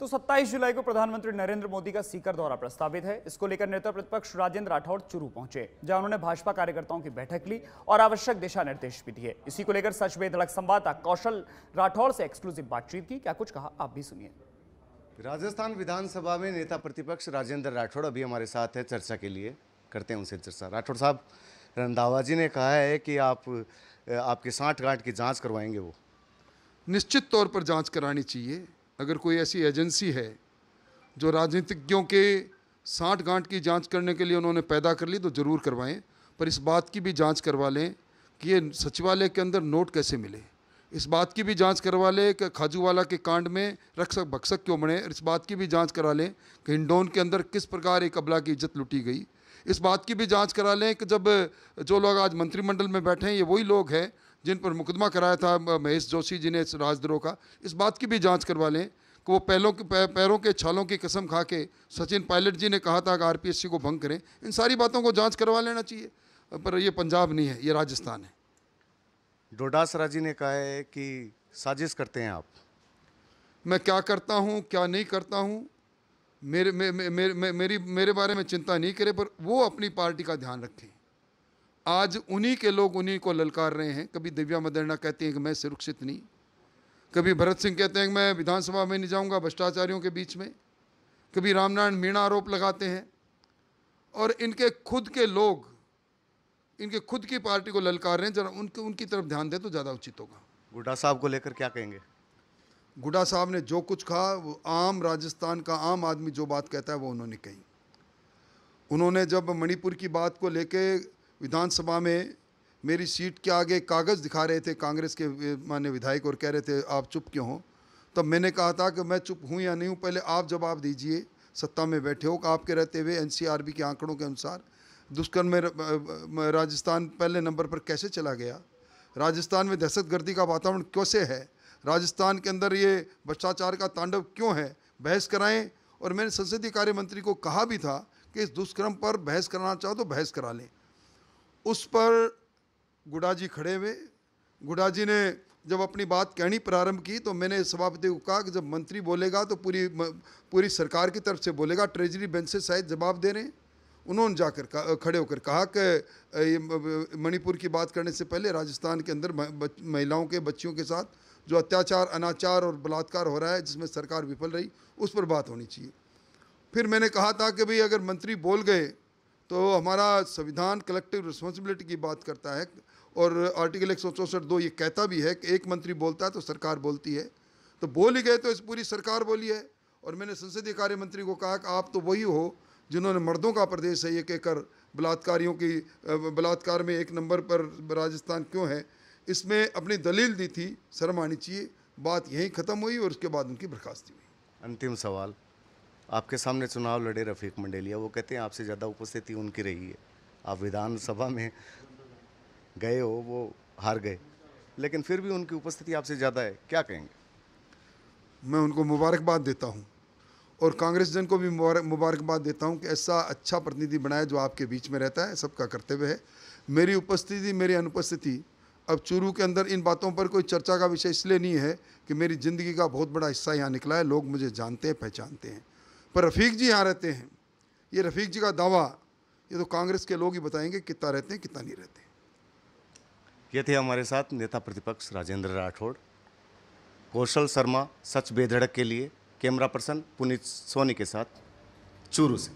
तो 27 जुलाई को प्रधानमंत्री नरेंद्र मोदी का सीकर दौरा प्रस्तावित है। इसको लेकर नेता प्रतिपक्ष राजेंद्र राठौड़ चूरू पहुंचे, जहां उन्होंने भाजपा कार्यकर्ताओं की बैठक ली और आवश्यक दिशा निर्देश भी दिए। इसी को लेकर सच बेधड़क संवाददाता कौशल राठौड़ से एक्सक्लूसिव बातचीत की। क्या कुछ कहा, आप भी सुनिए। राजस्थान विधानसभा में नेता प्रतिपक्ष राजेंद्र राठौड़ अभी हमारे साथ है चर्चा के लिए। करते हैं उनसे चर्चा। राठौड़ साहब, रंधावा जी ने कहा है कि आपके सांठ-गांठ की जांच करवाएंगे। वो निश्चित तौर पर जांच करानी चाहिए। अगर कोई ऐसी एजेंसी है जो राजनीतिज्ञों के सांठ-गांठ की जांच करने के लिए उन्होंने पैदा कर ली तो ज़रूर करवाएं, पर इस बात की भी जांच करवा लें कि ये सचिवालय के अंदर नोट कैसे मिले। इस बात की भी जांच करवा लें कि खाजूवाला के कांड में रक्षक भक्षक क्यों बने। इस बात की भी जांच करा लें कि हिंडौन के अंदर किस प्रकार एक अबला की इज्जत लूटी गई। इस बात की भी जांच करा लें कि जब जो लोग आज मंत्रिमंडल में बैठे हैं ये वही लोग हैं जिन पर मुकदमा कराया था महेश जोशी जी ने राजद्रोह का। इस बात की भी जांच करवा लें कि वो पैरों के छालों की कसम खा के सचिन पायलट जी ने कहा था कि आरपीएससी को भंग करें। इन सारी बातों को जांच करवा लेना चाहिए। पर ये पंजाब नहीं है, ये राजस्थान है। डोडासरा जी ने कहा है कि साजिश करते हैं आप। मैं क्या करता हूँ क्या नहीं करता हूँ मेरे बारे में चिंता नहीं करे, पर वो अपनी पार्टी का ध्यान रखें। आज उन्हीं के लोग उन्हीं को ललकार रहे हैं। कभी दिव्या मदेरणा कहती हैं कि मैं सुरक्षित नहीं, कभी भरत सिंह कहते हैं कि मैं विधानसभा में नहीं जाऊंगा भ्रष्टाचारियों के बीच में, कभी रामनारायण मीणा आरोप लगाते हैं। और इनके खुद के लोग इनके खुद की पार्टी को ललकार रहे हैं। जरा उनकी तरफ ध्यान दें तो ज़्यादा उचित होगा। गुड्डा साहब को लेकर क्या कहेंगे? गुड्डा साहब ने जो कुछ कहा वो आम राजस्थान का आम आदमी जो बात कहता है वो उन्होंने कही। उन्होंने जब मणिपुर की बात को लेके विधानसभा में मेरी सीट के आगे कागज़ दिखा रहे थे कांग्रेस के मान्य विधायक और कह रहे थे आप चुप क्यों हो, तब मैंने कहा था कि मैं चुप हूँ या नहीं हूँ पहले आप जवाब दीजिए। सत्ता में बैठे हो, आपके रहते हुए एनसीआरबी के आंकड़ों के अनुसार दुष्कर्म में राजस्थान पहले नंबर पर कैसे चला गया। राजस्थान में दहशतगर्दी का वातावरण कैसे है, राजस्थान के अंदर ये भ्रष्टाचार का तांडव क्यों है, बहस कराएं। और मैंने संसदीय कार्य मंत्री को कहा भी था कि इस दुष्कर्म पर बहस कराना चाहो तो बहस करा लें। उस पर गुड्डा जी खड़े हुए। गुड्डा जी ने जब अपनी बात कहनी प्रारंभ की तो मैंने सभापति को कहा कि जब मंत्री बोलेगा तो पूरी सरकार की तरफ से बोलेगा, ट्रेजरी बेंच से शायद जवाब दे रहे हैं। उन्होंने जाकर खड़े होकर कहा कि मणिपुर की बात करने से पहले राजस्थान के अंदर महिलाओं के बच्चियों के साथ जो अत्याचार अनाचार और बलात्कार हो रहा है जिसमें सरकार विफल रही उस पर बात होनी चाहिए। फिर मैंने कहा था कि भाई अगर मंत्री बोल गए तो हमारा संविधान कलेक्टिव रिस्पॉन्सिबिलिटी की बात करता है और आर्टिकल 164(2) ये कहता भी है कि एक मंत्री बोलता है तो सरकार बोलती है। तो बोल ही गए तो इस पूरी सरकार बोली है। और मैंने संसदीय कार्य मंत्री को कहा कि आप तो वही हो जिन्होंने मर्दों का प्रदेश है ये कहकर बलात्कार में एक नंबर पर राजस्थान क्यों है इसमें अपनी दलील दी थी। शर्म आनी चाहिए। बात यहीं ख़त्म हुई और उसके बाद उनकी बर्खास्ती हुई। अंतिम सवाल, आपके सामने चुनाव लड़े रफीक मंडेलिया, वो कहते हैं आपसे ज़्यादा उपस्थिति उनकी रही है। आप विधानसभा में गए हो, वो हार गए, लेकिन फिर भी उनकी उपस्थिति आपसे ज़्यादा है, क्या कहेंगे? मैं उनको मुबारकबाद देता हूँ और कांग्रेस जन को भी मुबारकबाद देता हूँ कि ऐसा अच्छा प्रतिनिधि बनाया जो आपके बीच में रहता है। सबका कर्तव्य है। मेरी उपस्थिति मेरी अनुपस्थिति अब चूरू के अंदर इन बातों पर कोई चर्चा का विषय इसलिए नहीं है कि मेरी ज़िंदगी का बहुत बड़ा हिस्सा यहाँ निकला है। लोग मुझे जानते हैं, पहचानते हैं। पर रफ़ीक जी यहाँ रहते हैं, ये रफ़ीक जी का दावा ये तो कांग्रेस के लोग ही बताएंगे कितना रहते हैं कितना नहीं रहते। ये थे हमारे साथ नेता प्रतिपक्ष राजेंद्र राठौड़। कौशल शर्मा सच बेधड़क के लिए कैमरा पर्सन पुनीत सोनी के साथ चूरू से।